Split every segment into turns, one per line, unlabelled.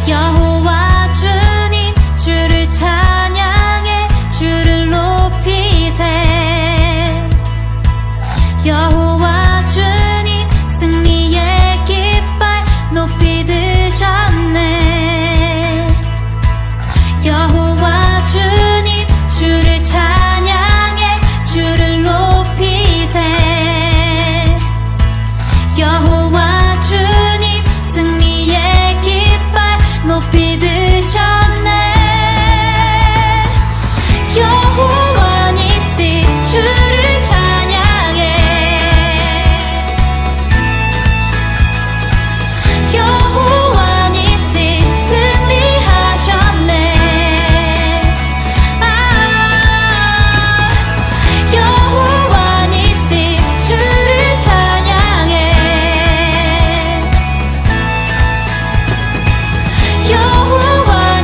여호와 주님 주를 찬양해 주를 높이세. 여호와 주님 승리의 깃발 높이 드셨네. 여호와 주님 주를 찬양해 주를 높이세. 여호와 주님 승리의 깃발 높이 드셨네. 여호와 니시 주를 찬양해. 여호와 니시 승리하셨네. 여호와 니시 주를 찬양해. 여호와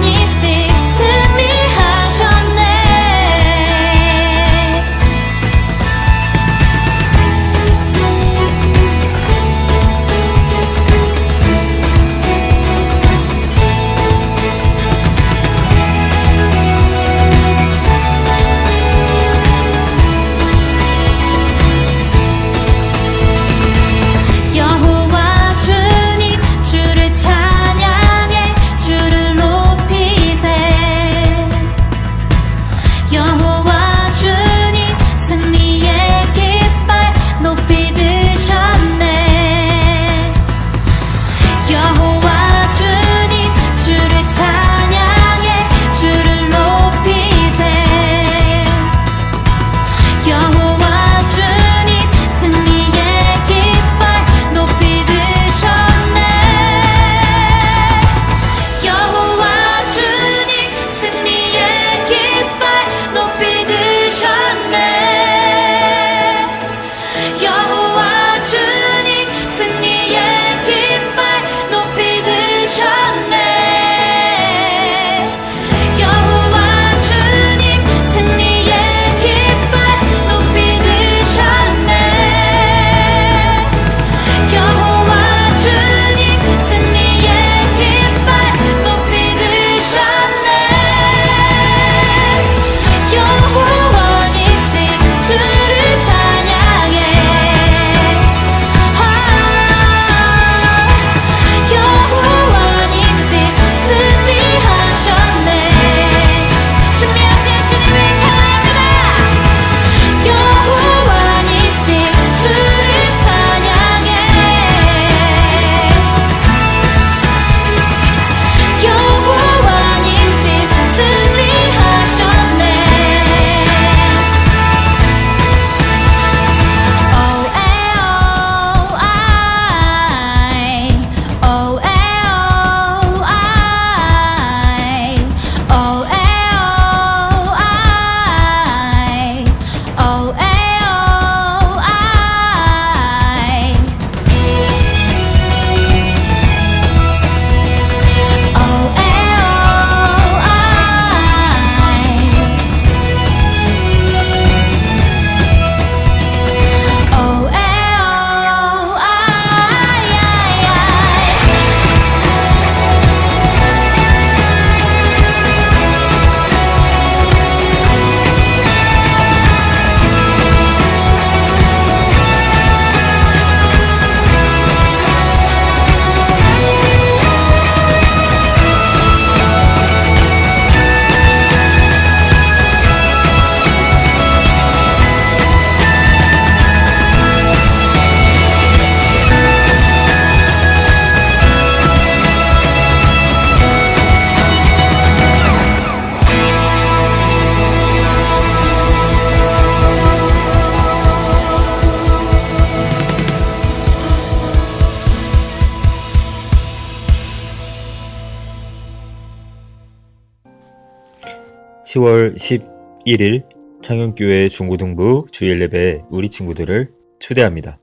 10월 11일 창현교회 중고등부 주일 예배에 우리 친구들을 초대합니다.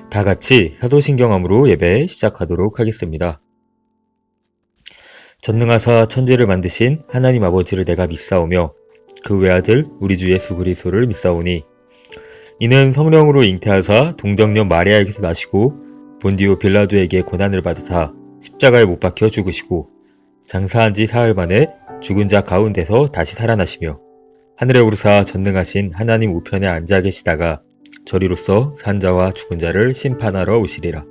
다 같이 사도신경함으로 예배 시작하도록 하겠습니다. 전능하사 천지를 만드신 하나님 아버지를 내가 믿사오며 그 외아들 우리 주 예수 그리스도를 믿사오니 이는 성령으로 잉태하사 동정녀 마리아에게서 나시고 본디오 빌라도에게 고난을 받으사 십자가에 못 박혀 죽으시고 장사한 지 사흘 만에 죽은 자 가운데서 다시 살아나시며 하늘에 오르사 전능하신 하나님 우편에 앉아 계시다가 저리로서 산자와 죽은 자를 심판하러 오시리라.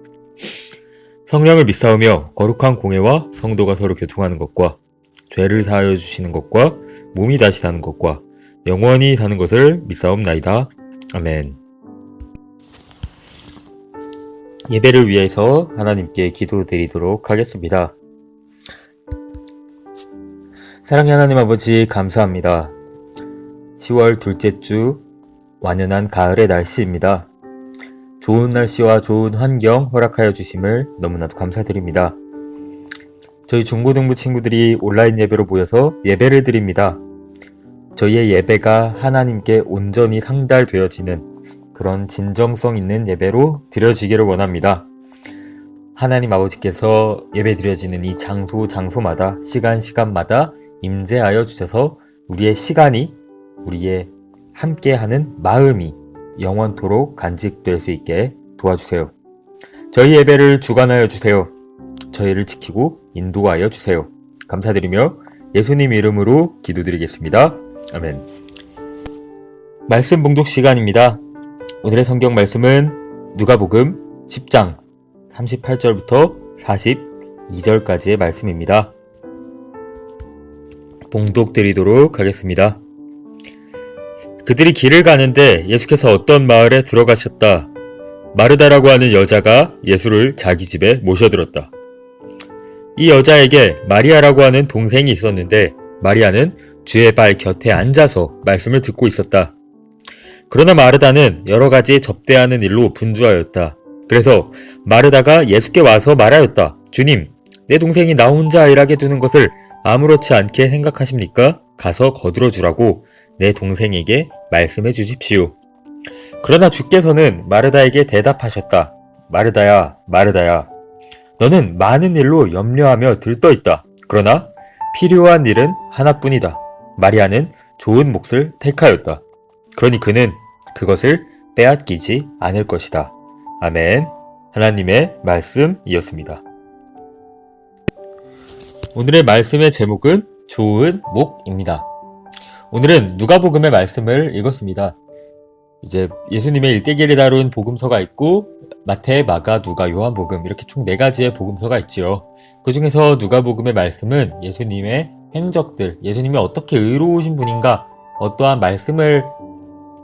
성령을 믿사오며 거룩한 공회와 성도가 서로 교통하는 것과 죄를 사하여 주시는 것과 몸이 다시 사는 것과 영원히 사는 것을 믿사옵나이다. 아멘. 예배를 위해서 하나님께 기도드리도록 하겠습니다. 사랑의 하나님 아버지 감사합니다. 10월 둘째 주 완연한 가을의 날씨입니다. 좋은 날씨와 좋은 환경 허락하여 주심을 너무나도 감사드립니다. 저희 중고등부 친구들이 온라인 예배로 모여서 예배를 드립니다. 저희의 예배가 하나님께 온전히 상달되어지는 그런 진정성 있는 예배로 드려지기를 원합니다. 하나님 아버지께서 예배 드려지는 이 장소마다 시간마다 임재하여 주셔서 우리의 시간이 우리의 함께하는 마음이 영원토록 간직될 수 있게 도와주세요. 저희 예배를 주관하여 주세요. 저희를 지키고 인도하여 주세요. 감사드리며 예수님 이름으로 기도드리겠습니다. 아멘. 말씀 봉독 시간입니다. 오늘의 성경 말씀은 누가복음 10장 38절부터 42절까지의 말씀입니다. 봉독 드리도록 하겠습니다. 그들이 길을 가는데 예수께서 어떤 마을에 들어가셨다. 마르다라고 하는 여자가 예수를 자기 집에 모셔들었다. 이 여자에게 마리아라고 하는 동생이 있었는데 마리아는 주의 발 곁에 앉아서 말씀을 듣고 있었다. 그러나 마르다는 여러 가지 접대하는 일로 분주하였다. 그래서 마르다가 예수께 와서 말하였다. 주님, 내 동생이 나 혼자 일하게 두는 것을 아무렇지 않게 생각하십니까? 가서 거들어 주라고 내 동생에게 말씀해 주십시오. 그러나 주께서는 마르다에게 대답하셨다. 마르다야, 마르다야. 너는 많은 일로 염려하며 들떠있다. 그러나 필요한 일은 하나뿐이다. 마리아는 좋은 몫을 택하였다. 그러니 그는 그것을 빼앗기지 않을 것이다. 아멘. 하나님의 말씀이었습니다. 오늘의 말씀의 제목은 좋은 목입니다. 오늘은 누가복음의 말씀을 읽었습니다. 이제 예수님의 일대기를 다룬 복음서가 있고 마태, 마가, 누가, 요한복음 이렇게 총 4가지의 복음서가 있지요. 그 중에서 누가복음의 말씀은 예수님의 행적들, 예수님이 어떻게 의로우신 분인가, 어떠한 말씀을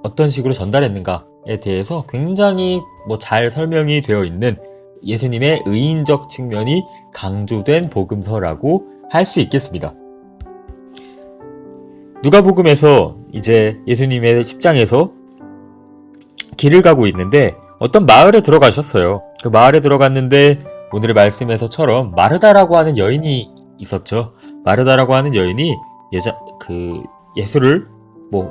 어떤 식으로 전달했는가에 대해서 굉장히 잘 설명이 되어 있는 예수님의 의인적 측면이 강조된 복음서라고 할 수 있겠습니다. 누가복음에서 이제 예수님의 10장에서 길을 가고 있는데 어떤 마을에 들어가셨어요. 그 마을에 들어갔는데 오늘의 말씀에서처럼 마르다라고 하는 여인이 있었죠. 마르다라고 하는 여인이 예수를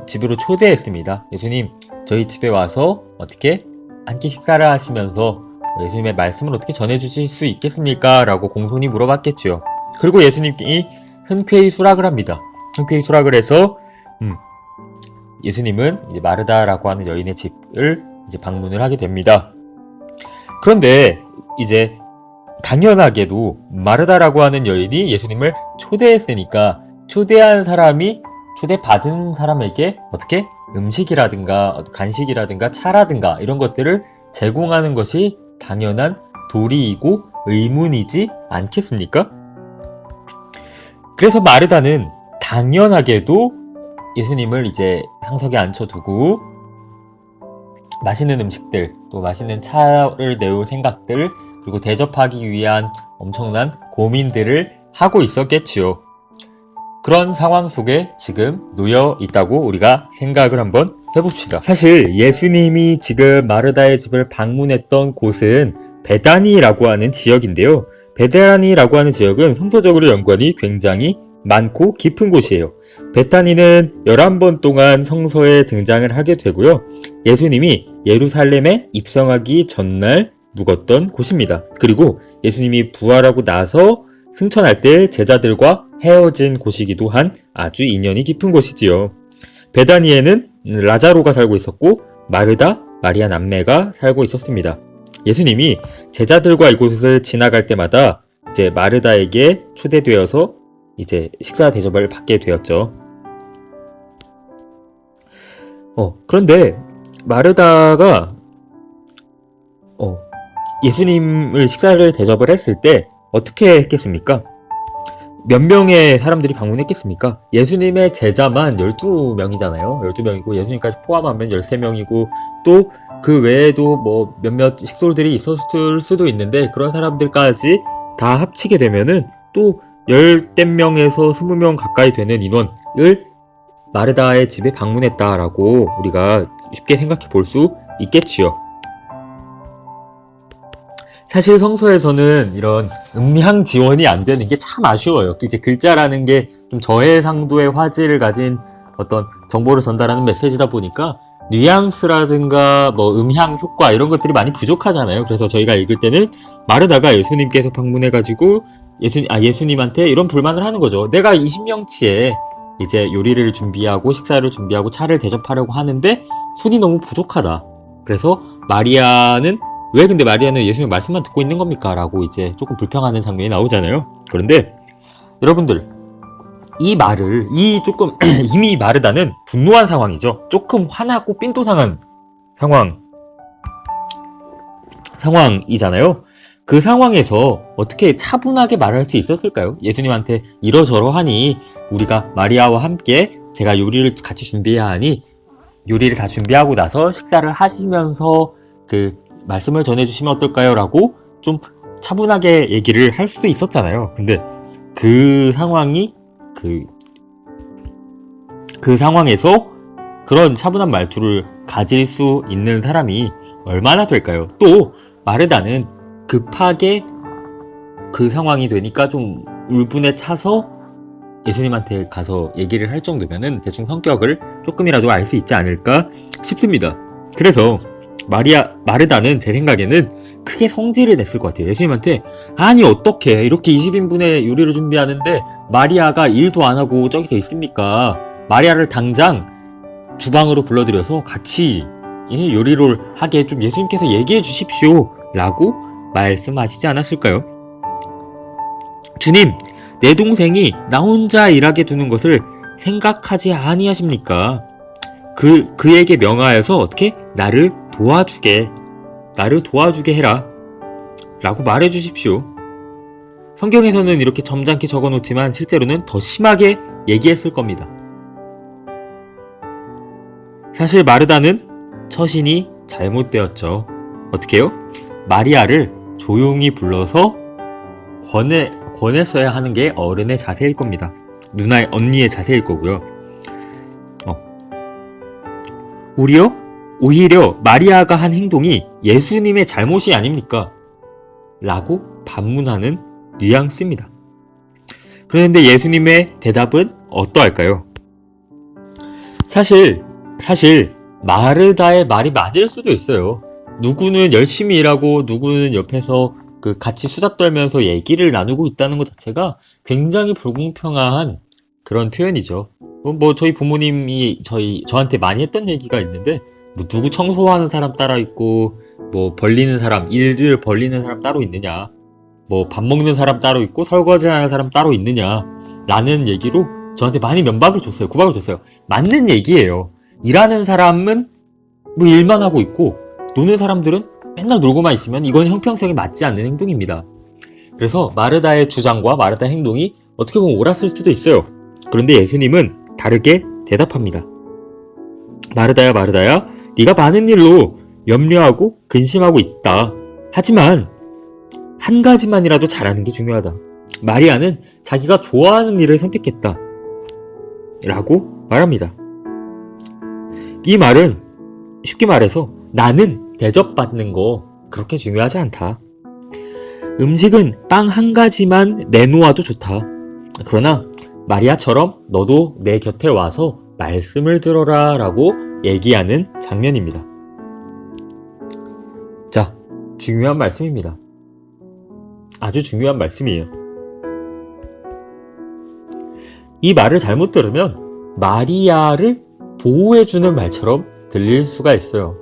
집으로 초대했습니다. 예수님, 저희 집에 와서 어떻게 한 끼 식사를 하시면서 예수님의 말씀을 어떻게 전해주실 수 있겠습니까? 라고 공손히 물어봤겠죠. 그리고 예수님이 흔쾌히 수락을 합니다. 흔쾌히 수락을 해서 예수님은 이제 마르다라고 하는 여인의 집을 이제 방문을 하게 됩니다. 그런데 이제 당연하게도 마르다라고 하는 여인이 예수님을 초대했으니까 초대받은 사람에게 어떻게 음식이라든가 간식이라든가 차라든가 이런 것들을 제공하는 것이 당연한 도리이고 의문이지 않겠습니까? 그래서 마르다는 당연하게도 예수님을 이제 상석에 앉혀두고 맛있는 음식들, 또 맛있는 차를 내올 생각들, 그리고 대접하기 위한 엄청난 고민들을 하고 있었겠지요. 그런 상황 속에 지금 놓여 있다고 우리가 생각을 한번 해봅시다. 사실 예수님이 지금 마르다의 집을 방문했던 곳은 베다니라고 하는 지역인데요. 베다니라고 하는 지역은 성서적으로 연관이 굉장히 많고 깊은 곳이에요. 베타니는 11번 동안 성서에 등장을 하게 되고요. 예수님이 예루살렘에 입성하기 전날 묵었던 곳입니다. 그리고 예수님이 부활하고 나서 승천할 때 제자들과 헤어진 곳이기도 한 아주 인연이 깊은 곳이지요. 베다니에는 라자로가 살고 있었고 마르다, 마리아 남매가 살고 있었습니다. 예수님이 제자들과 이곳을 지나갈 때마다 이제 마르다에게 초대되어서 이제 식사 대접을 받게 되었죠. 그런데 마르다가 예수님을 식사를 대접을 했을 때 어떻게 했겠습니까? 몇 명의 사람들이 방문했겠습니까? 예수님의 제자만 12명이잖아요. 12명이고 예수님까지 포함하면 13명이고 또 그 외에도 뭐 몇몇 식솔들이 있었을 수도 있는데 그런 사람들까지 다 합치게 되면은 또 10명에서 20명 가까이 되는 인원을 마르다의 집에 방문했다라고 우리가 쉽게 생각해 볼 수 있겠지요. 사실 성서에서는 이런 음향 지원이 안 되는 게 참 아쉬워요. 이제 글자라는 게 좀 저해상도의 화질을 가진 어떤 정보를 전달하는 메시지다 보니까 뉘앙스라든가 뭐 음향 효과 이런 것들이 많이 부족하잖아요. 그래서 저희가 읽을 때는 마르다가 예수님께서 방문해가지고 예수님한테 이런 불만을 하는 거죠. 내가 20명치에 이제 요리를 준비하고 식사를 준비하고 차를 대접하려고 하는데 손이 너무 부족하다. 그래서 왜 근데 마리아는 예수님의 말씀만 듣고 있는 겁니까? 라고 이제 조금 불평하는 장면이 나오잖아요. 그런데 여러분들 이미 마르다는 분노한 상황이죠. 조금 화나고 삔또상한 상황이잖아요. 그 상황에서 어떻게 차분하게 말할 수 있었을까요? 예수님한테 이러저러하니 우리가 마리아와 함께 제가 요리를 같이 준비해야 하니 요리를 다 준비하고 나서 식사를 하시면서 그 말씀을 전해주시면 어떨까요? 라고 좀 차분하게 얘기를 할 수도 있었잖아요. 근데 그 상황이 그 상황에서 그런 차분한 말투를 가질 수 있는 사람이 얼마나 될까요? 또 마르다는 급하게 그 상황이 되니까 좀 울분에 차서 예수님한테 가서 얘기를 할 정도면은 대충 성격을 조금이라도 알 수 있지 않을까 싶습니다. 그래서 마르다는 제 생각에는 크게 성질을 냈을 것 같아요. 예수님한테 아니 어떻게 이렇게 20인분의 요리를 준비하는데 마리아가 일도 안 하고 저기서 있습니까? 마리아를 당장 주방으로 불러들여서 같이 요리를 하게 좀 예수님께서 얘기해 주십시오 라고 말씀하시지 않았을까요? 주님, 내 동생이 나 혼자 일하게 두는 것을 생각하지 아니하십니까? 그에게 명하여서 어떻게 나를 도와주게 해라 라고 말해주십시오. 성경에서는 이렇게 점잖게 적어놓지만 실제로는 더 심하게 얘기했을 겁니다. 사실 마르다는 처신이 잘못되었죠. 어떻게요? 마리아를 조용히 불러서 권했어야 하는 게 어른의 자세일 겁니다. 언니의 자세일 거고요. 오히려 마리아가 한 행동이 예수님의 잘못이 아닙니까? 라고 반문하는 뉘앙스입니다. 그런데 예수님의 대답은 어떠할까요? 사실 마르다의 말이 맞을 수도 있어요. 누구는 열심히 일하고 누구는 옆에서 같이 수다 떨면서 얘기를 나누고 있다는 것 자체가 굉장히 불공평한 그런 표현이죠. 저희 부모님이 저한테 많이 했던 얘기가 있는데, 누구 청소하는 사람 따로 있고, 일을 벌리는 사람 따로 있느냐, 밥 먹는 사람 따로 있고, 설거지 하는 사람 따로 있느냐, 라는 얘기로 저한테 많이 구박을 줬어요. 맞는 얘기예요. 일하는 사람은 일만 하고 있고, 노는 사람들은 맨날 놀고만 있으면 이건 형평성에 맞지 않는 행동입니다. 그래서 마르다의 주장과 마르다의 행동이 어떻게 보면 옳았을 수도 있어요. 그런데 예수님은 다르게 대답합니다. 마르다야, 네가 많은 일로 염려하고 근심하고 있다. 하지만 한 가지만이라도 잘하는 게 중요하다. 마리아는 자기가 좋아하는 일을 선택했다. 라고 말합니다. 이 말은 쉽게 말해서 나는 대접받는 거 그렇게 중요하지 않다. 음식은 빵 한 가지만 내놓아도 좋다. 그러나 마리아처럼 너도 내 곁에 와서 말씀을 들어라 라고 얘기하는 장면입니다. 자, 중요한 말씀입니다. 아주 중요한 말씀이에요. 이 말을 잘못 들으면 마리아를 보호해주는 말처럼 들릴 수가 있어요.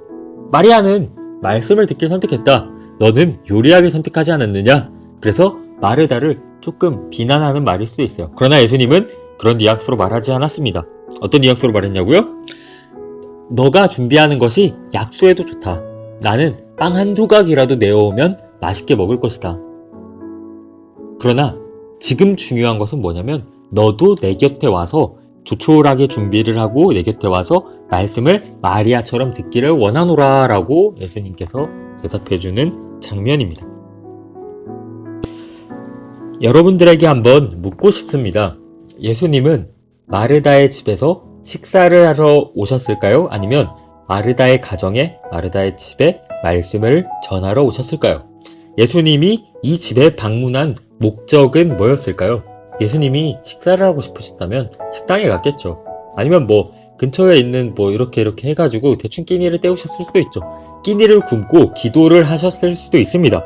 마리아는 말씀을 듣길 선택했다. 너는 요리하길 선택하지 않았느냐? 그래서 마르다를 조금 비난하는 말일 수 있어요. 그러나 예수님은 그런 뉘앙스로 말하지 않았습니다. 어떤 뉘앙스로 말했냐고요? 너가 준비하는 것이 약소에도 좋다. 나는 빵 한 조각이라도 내어오면 맛있게 먹을 것이다. 그러나 지금 중요한 것은 뭐냐면 너도 내 곁에 와서 조촐하게 준비를 하고 내 곁에 와서 말씀을 마리아처럼 듣기를 원하노라 라고 예수님께서 대답해주는 장면입니다. 여러분들에게 한번 묻고 싶습니다. 예수님은 마르다의 집에서 식사를 하러 오셨을까요? 아니면 마르다의 가정에, 마르다의 집에 말씀을 전하러 오셨을까요? 예수님이 이 집에 방문한 목적은 뭐였을까요? 예수님이 식사를 하고 싶으셨다면 식당에 갔겠죠. 아니면 근처에 있는 이렇게 해가지고 대충 끼니를 때우셨을 수도 있죠. 끼니를 굶고 기도를 하셨을 수도 있습니다.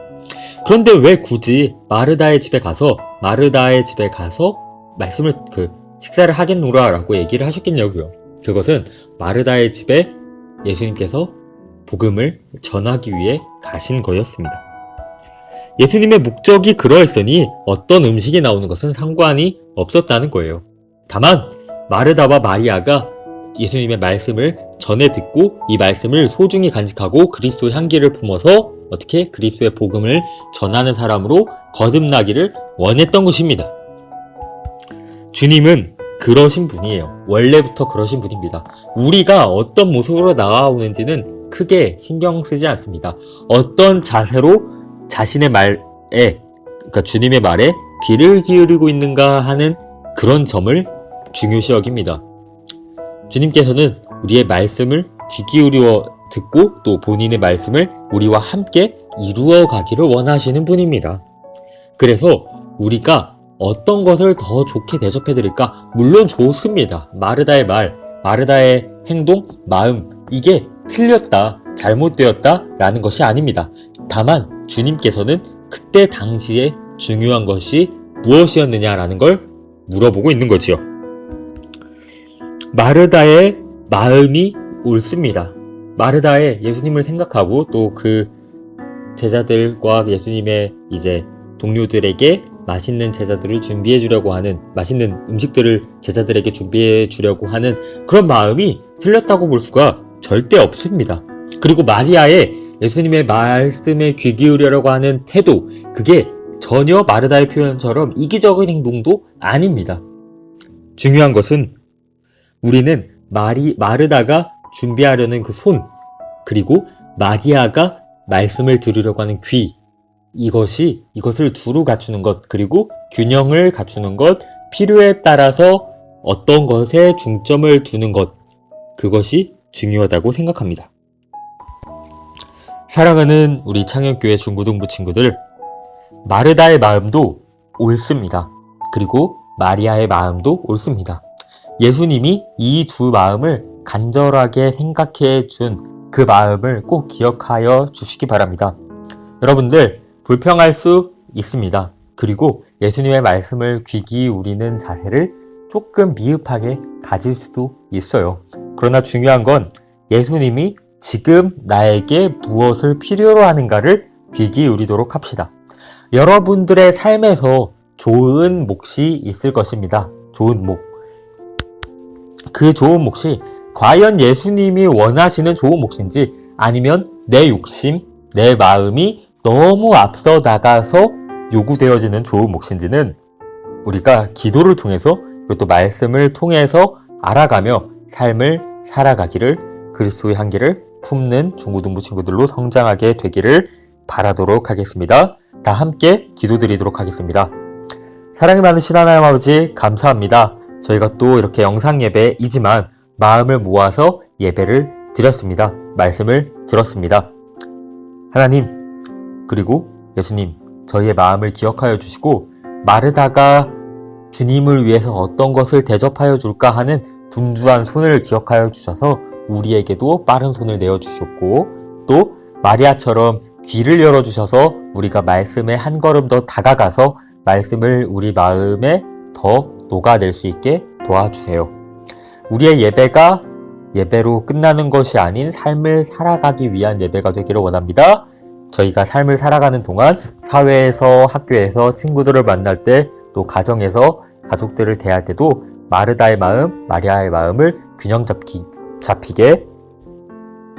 그런데 왜 굳이 마르다의 집에 가서 말씀을 식사를 하겠노라 라고 얘기를 하셨겠냐고요. 그것은 마르다의 집에 예수님께서 복음을 전하기 위해 가신 거였습니다. 예수님의 목적이 그러했으니 어떤 음식이 나오는 것은 상관이 없었다는 거예요. 다만 마르다와 마리아가 예수님의 말씀을 전해 듣고 이 말씀을 소중히 간직하고 그리스도의 향기를 품어서 어떻게 그리스도의 복음을 전하는 사람으로 거듭나기를 원했던 것입니다. 주님은 그러신 분이에요. 원래부터 그러신 분입니다. 우리가 어떤 모습으로 나아오는지는 크게 신경 쓰지 않습니다. 어떤 자세로 자신의 말에, 그러니까 주님의 말에 귀를 기울이고 있는가 하는 그런 점을 중요시 여깁니다. 주님께서는 우리의 말씀을 귀 기울여 듣고 또 본인의 말씀을 우리와 함께 이루어 가기를 원하시는 분입니다. 그래서 우리가 어떤 것을 더 좋게 대접해드릴까? 물론 좋습니다. 마르다의 말, 마르다의 행동, 마음, 이게 틀렸다, 잘못되었다 라는 것이 아닙니다. 다만 주님께서는 그때 당시에 중요한 것이 무엇이었느냐라는 걸 물어보고 있는 거지요. 마르다의 마음이 옳습니다. 마르다의 예수님을 생각하고 또 그 제자들과 예수님의 이제 동료들에게 맛있는 제자들을 준비해 주려고 하는, 맛있는 음식들을 제자들에게 준비해 주려고 하는 그런 마음이 틀렸다고 볼 수가 절대 없습니다. 그리고 마리아의 예수님의 말씀에 귀 기울이려고 하는 태도, 그게 전혀 마르다의 표현처럼 이기적인 행동도 아닙니다. 중요한 것은 우리는 마르다가 준비하려는 그 손, 그리고 마리아가 말씀을 들으려고 하는 귀, 이것을 두루 갖추는 것, 그리고 균형을 갖추는 것, 필요에 따라서 어떤 것에 중점을 두는 것, 그것이 중요하다고 생각합니다. 사랑하는 우리 창현교회 중고등부 친구들, 마르다의 마음도 옳습니다. 그리고 마리아의 마음도 옳습니다. 예수님이 이 두 마음을 간절하게 생각해 준 그 마음을 꼭 기억하여 주시기 바랍니다. 여러분들, 불평할 수 있습니다. 그리고 예수님의 말씀을 귀 기울이는 자세를 조금 미흡하게 가질 수도 있어요. 그러나 중요한 건 예수님이 지금 나에게 무엇을 필요로 하는가를 귀 기울이도록 합시다. 여러분들의 삶에서 좋은 몫이 있을 것입니다. 좋은 몫. 그 좋은 몫이 과연 예수님이 원하시는 좋은 몫인지, 아니면 내 욕심, 내 마음이 너무 앞서 나가서 요구되어지는 좋은 몫인지는 우리가 기도를 통해서, 그리고 또 말씀을 통해서 알아가며 삶을 살아가기를, 그리스도의 향기를 품는 중고등부 친구들로 성장하게 되기를 바라도록 하겠습니다. 다 함께 기도드리도록 하겠습니다. 사랑이 많으신 하나님 아버지, 감사합니다. 저희가 또 이렇게 영상 예배이지만 마음을 모아서 예배를 드렸습니다. 말씀을 들었습니다. 하나님, 그리고 예수님, 저희의 마음을 기억하여 주시고 마르다가 주님을 위해서 어떤 것을 대접하여 줄까 하는 분주한 손을 기억하여 주셔서 우리에게도 빠른 손을 내어주셨고, 또 마리아처럼 귀를 열어주셔서 우리가 말씀에 한 걸음 더 다가가서 말씀을 우리 마음에 더 녹아낼 수 있게 도와주세요. 우리의 예배가 예배로 끝나는 것이 아닌 삶을 살아가기 위한 예배가 되기를 원합니다. 저희가 삶을 살아가는 동안 사회에서, 학교에서, 친구들을 만날 때, 또 가정에서 가족들을 대할 때도 마르다의 마음, 마리아의 마음을 균형 잡히게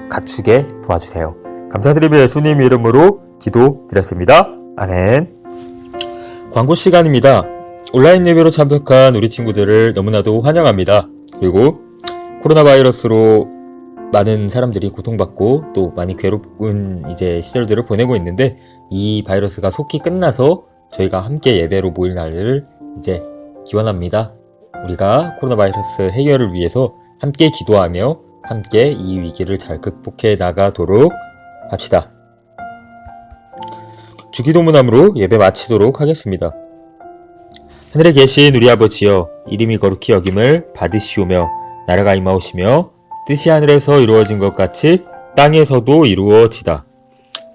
갖추게 도와주세요. 감사드리며 예수님 이름으로 기도드렸습니다. 아멘. 광고 시간입니다. 온라인 예배로 참석한 우리 친구들을 너무나도 환영합니다. 그리고 코로나 바이러스로 많은 사람들이 고통받고 또 많이 괴로운 시절들을 보내고 있는데, 이 바이러스가 속히 끝나서 저희가 함께 예배로 모일 날을 기원합니다. 우리가 코로나 바이러스 해결을 위해서 함께 기도하며 함께 이 위기를 잘 극복해 나가도록 합시다. 주기도문함으로 예배 마치도록 하겠습니다. 하늘에 계신 우리 아버지여, 이름이 거룩히 여김을 받으시오며 나라가 임하오시며 뜻이 하늘에서 이루어진 것 같이 땅에서도 이루어지다.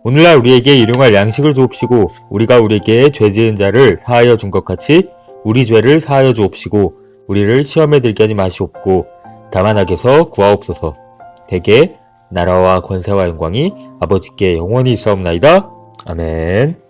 오늘날 우리에게 일용할 양식을 주옵시고, 우리가 우리에게 죄 지은 자를 사하여 준 것 같이 우리 죄를 사하여 주옵시고, 우리를 시험에 들게 하지 마시옵고 다만 악에서 구하옵소서. 대개 나라와 권세와 영광이 아버지께 영원히 있사옵나이다. 아멘.